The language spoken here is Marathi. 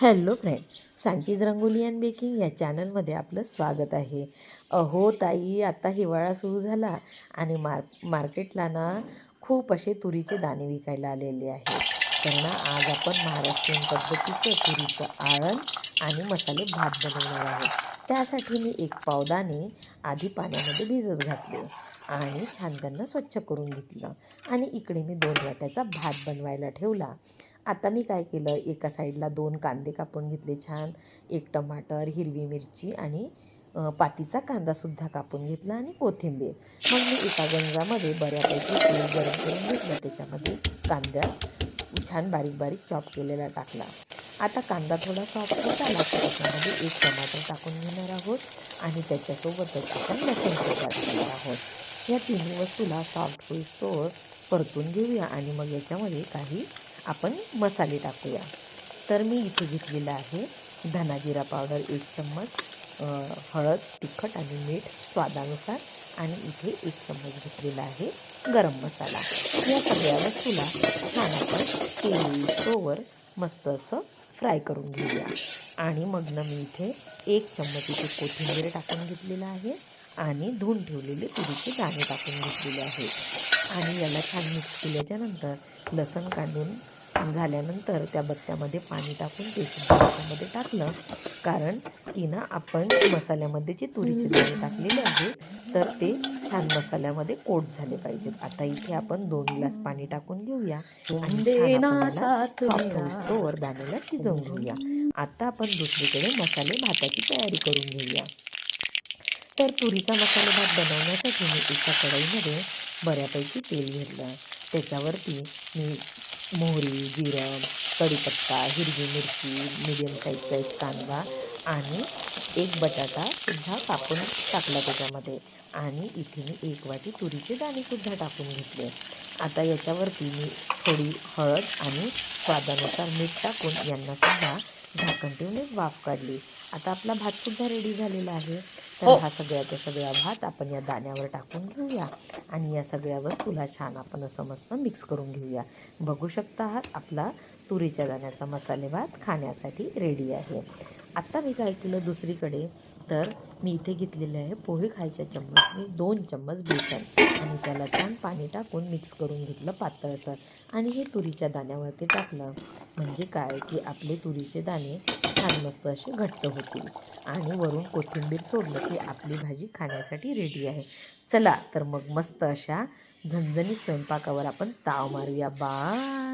हॅलो फ्रेंड, सांचीज रंगोली अँड बेकिंग या चॅनलमध्ये आपलं स्वागत आहे. अहो ताई, आता हिवाळा सुरू झाला आणि मार्केटला ना खूप असे तुरीचे दाणे विकायला आलेले आहेत. तर ना आज आपण महाराष्ट्रीयन पद्धतीचं तुरीचं आळण आणि मसाले भात बनवणार आहोत. त्यासाठी मी 1 पाव दाणे आधी पाण्यामध्ये भिजत घातले आणि छान त्यांना स्वच्छ करून घेतलं आणि इकडे मी 2 वाट्याचा भात बनवायला ठेवला. आता मी काय केलं, एका साईडला 2 कांदे कापून घेतले छान, 1 टमाटर, हिरवी मिरची आणि पातीचा कांदासुद्धा कापून घेतला आणि कोथिंबीर. मग मी एका गंजामध्ये बऱ्यापैकी तेल गरम करून घेतलं. त्याच्यामध्ये कांदा छान बारीक बारीक चॉप केलेला टाकला. आता कांदा थोडा सॉफ्ट होत आला तर त्याच्यामध्ये 1 टमाटर टाकून घेणार आहोत आणि त्याच्यासोबतच आपण लसूणसुद्धा टाकणार आहोत. या तिन्ही वस्तूला सॉफ्ट होईस्तोवर परतून घेऊया आणि मग याच्यामध्ये काही आपण मसाले टाकूया. तर मी इथे घेतलेला आहे धना जिरा पावडर 1 चम्मच, हळद, तिखट आणि मीठ स्वादानुसार आणि इथे 1 चम्मच घेतलेला आहे गरम मसाला. या सगळ्या वस्तूला छान आपण तेल मस्त असं फ्राय करून घेऊया. आणि मग ना मी इथे 1 चम्मच इथे कोथिंबीर टाकून घेतलेला आहे आणि धुवून ठेवलेले तुरीचे दाणे टाकून घेतलेले आहेत आणि याला छान मिक्स केल्याच्यानंतर लसूण काढून झाल्यानंतर त्या बत्त्यामध्ये पाणी टाकून ते सुद्धा त्याच्यामध्ये टाकलं, कारण की ना आपण मसाल्यामध्ये जे तुरीचे दाणे टाकलेले आहेत तर ते छान मसाल्यामध्ये कोट झाले पाहिजेत. आता इथे आपण 2 ग्लास पाणी टाकून घेऊया आणि छान आपण सॉफ्ट होईस्तोवर दाण्याला शिजवून घेऊया. आता आपण दुसरीकडे मसाले भाताची तयारी करून घेऊया. तर तुरीचा मसाले भात बनवण्यासाठी मी एका कढईमध्ये बऱ्यापैकी तेल घेतलं. त्याच्यावरती मी मोहरी, जिरं, कढीपत्ता, हिरवी मिरची, मीडियम साईजचा 1 कांदा आणि 1 बटाटासुद्धा कापून टाकला त्याच्यामध्ये आणि इथे मी 1 वाटी तुरीचे दाणेसुद्धा टाकून घेतले. आता याच्यावरती मी थोडी हळद आणि स्वादानुसार मीठ टाकून यांनासुद्धा झाकण ठेवून एक वाफ काढली. आता आपला भातसुद्धा रेडी झालेला आहे. तर हा सगळ्याचा सगळा भात आपण या दाण्यावर टाकून घेऊया आणि या सगळ्या वस्तूला छान आपण असं मस्त मिक्स करून घेऊया. बघू शकता आहात आपला तुरीच्या दाण्याचा मसाले भात खाण्यासाठी रेडी आहे. आत्ता मी काय केलं दुसरीकडे, तर मी इथे घेतलेले आहे पोहे खायच्या चम्मचने 2 चम्मच बेसन आणि त्याला छान पाणी टाकून मिक्स करून घेतलं पातळसर आणि हे तुरीच्या दाण्यावरती टाकलं. म्हणजे काय की आपले तुरीचे दाणे छान मस्त असे घट्ट होतील आणि वरून कोथिंबीर सोडलं की आपली भाजी खाण्यासाठी रेडी आहे. चला तर मग मस्त अशा झणझणीत स्वयंपाकावर आपण ताव मारूया. बाय.